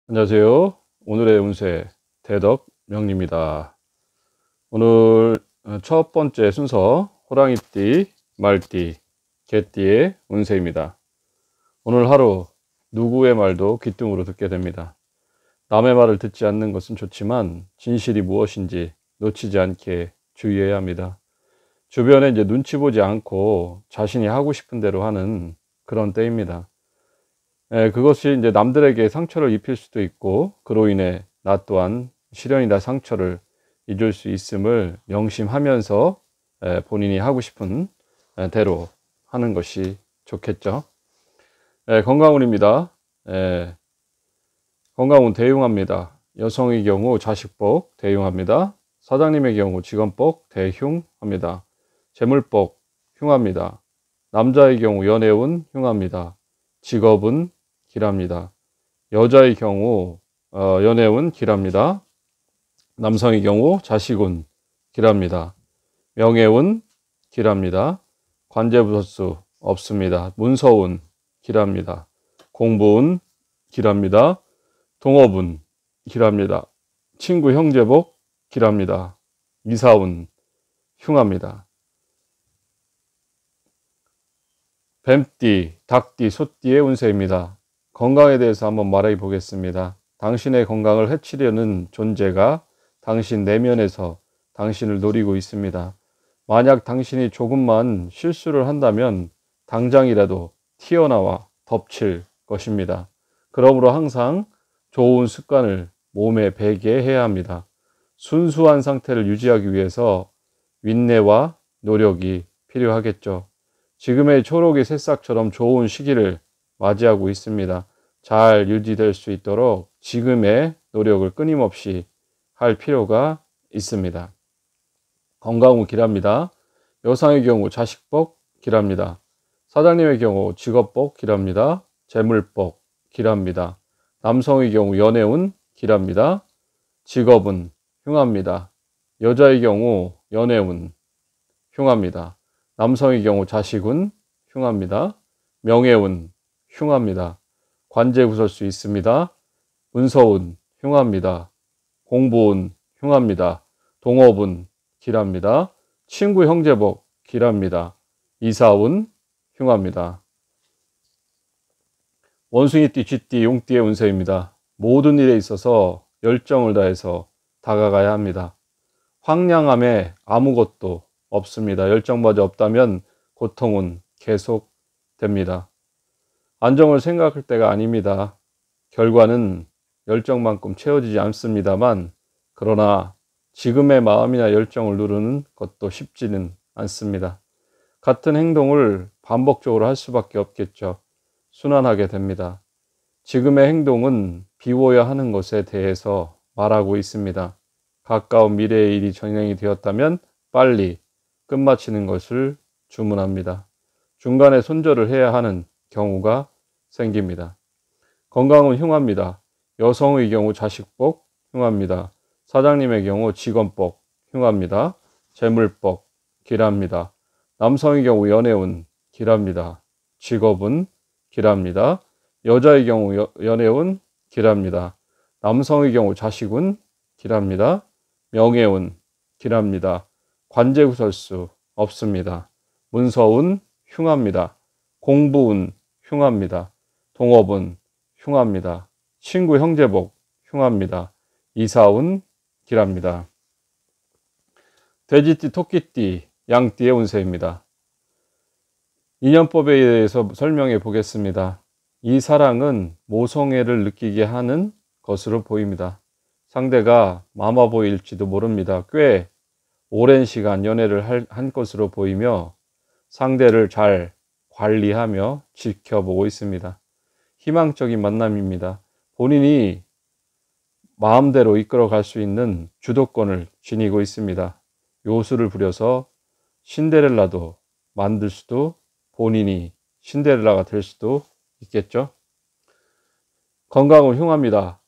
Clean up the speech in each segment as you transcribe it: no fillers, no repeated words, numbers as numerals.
안녕하세요. 오늘의 운세 대덕 명리입니다. 오늘 첫 번째 순서 호랑이띠, 말띠, 개띠의 운세입니다. 오늘 하루 누구의 말도 귀등으로 듣게 됩니다. 남의 말을 듣지 않는 것은 좋지만 진실이 무엇인지 놓치지 않게 주의해야 합니다. 주변에 눈치 보지 않고 자신이 하고 싶은 대로 하는 그런 때입니다. 그것이 남들에게 상처를 입힐 수도 있고 그로 인해 나 또한 시련이나 상처를 잊을 수 있음을 명심하면서 본인이 하고 싶은 대로 하는 것이 좋겠죠. 건강운입니다. 건강운 대흉합니다. 여성의 경우 자식복 대흉합니다. 사장님의 경우 직원복 대흉합니다. 재물복 흉합니다. 남자의 경우 연애운 흉합니다. 직업은 길합니다. 여자의 경우 연애운 길합니다. 남성의 경우 자식운 길합니다. 명예운 길합니다. 관제부서수 없습니다. 문서운 길합니다. 공부운 길합니다. 동업운 길합니다. 친구 형제복 길합니다. 이사운 흉합니다. 뱀띠, 닭띠, 소띠의 운세입니다. 건강에 대해서 한번 말해 보겠습니다. 당신의 건강을 해치려는 존재가 당신 내면에서 당신을 노리고 있습니다. 만약 당신이 조금만 실수를 한다면 당장이라도 튀어나와 덮칠 것입니다. 그러므로 항상 좋은 습관을 몸에 배게 해야 합니다. 순수한 상태를 유지하기 위해서 윈내와 노력이 필요하겠죠. 지금의 초록의 새싹처럼 좋은 시기를 맞이하고 있습니다. 잘 유지될 수 있도록 지금의 노력을 끊임없이 할 필요가 있습니다. 건강운 길합니다. 여성의 경우 자식복 길합니다. 사장님의 경우 직업복 길합니다. 재물복 길합니다. 남성의 경우 연애운 길합니다. 직업은 흉합니다. 여자의 경우 연애운 흉합니다. 남성의 경우 자식운 흉합니다. 명예운 흉합니다. 관제구설수 있습니다. 문서운 흉합니다. 공부운 흉합니다. 동업운 길합니다. 친구 형제복 길합니다. 이사운 흉합니다. 원숭이띠, 쥐띠, 용띠의 운세입니다. 모든 일에 있어서 열정을 다해서 다가가야 합니다. 황량함에 아무것도 없습니다. 열정마저 없다면 고통은 계속됩니다. 안정을 생각할 때가 아닙니다. 결과는 열정만큼 채워지지 않습니다만 그러나 지금의 마음이나 열정을 누르는 것도 쉽지는 않습니다. 같은 행동을 반복적으로 할 수밖에 없겠죠. 순환하게 됩니다. 지금의 행동은 비워야 하는 것에 대해서 말하고 있습니다. 가까운 미래의 일이 진행이 되었다면 빨리 끝마치는 것을 주문합니다. 중간에 손절을 해야 하는 경우가 생깁니다. 건강은 흉합니다. 여성의 경우 자식복 흉합니다. 사장님의 경우 직원복 흉합니다. 재물복 길합니다. 남성의 경우 연애운 길합니다. 직업은 길합니다. 여자의 경우 연애운 길합니다. 남성의 경우 자식운 길합니다. 명예운 길합니다. 관제구설수 없습니다. 문서운 흉합니다. 공부운 흉합니다. 동업은 흉합니다. 친구 형제복 흉합니다. 이사운 길합니다. 돼지띠, 토끼띠, 양띠의 운세입니다. 인연법에 대해서 설명해 보겠습니다. 이 사랑은 모성애를 느끼게 하는 것으로 보입니다. 상대가 마마보일지도 모릅니다. 꽤 오랜 시간 연애를 한 것으로 보이며 상대를 잘 관리하며 지켜보고 있습니다. 희망적인 만남입니다. 본인이 마음대로 이끌어갈 수 있는 주도권을 지니고 있습니다. 요술을 부려서 신데렐라도 만들 수도 본인이 신데렐라가 될 수도 있겠죠. 건강은 흉합니다.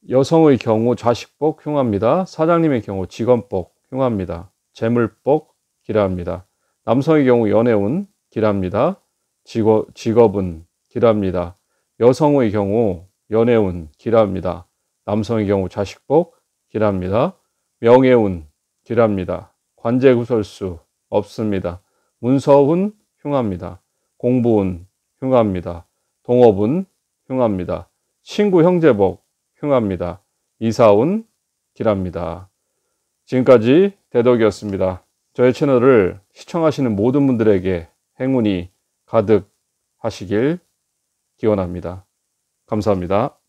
여성의 경우 자식복 흉합니다. 사장님의 경우 직원복 흉합니다. 재물복 길합니다. 남성의 경우 연애운 길합니다. 직업은 길합니다. 여성의 경우 연애운 길합니다. 남성의 경우 자식복 길합니다. 명예운 길합니다. 관제구설수 없습니다. 문서운 흉합니다. 공부운 흉합니다. 동업운 흉합니다. 친구 형제복 흉합니다. 이사운 길합니다. 지금까지 대덕이었습니다. 저의 채널을 시청하시는 모든 분들에게 행운이 가득하시길 기원합니다. 감사합니다.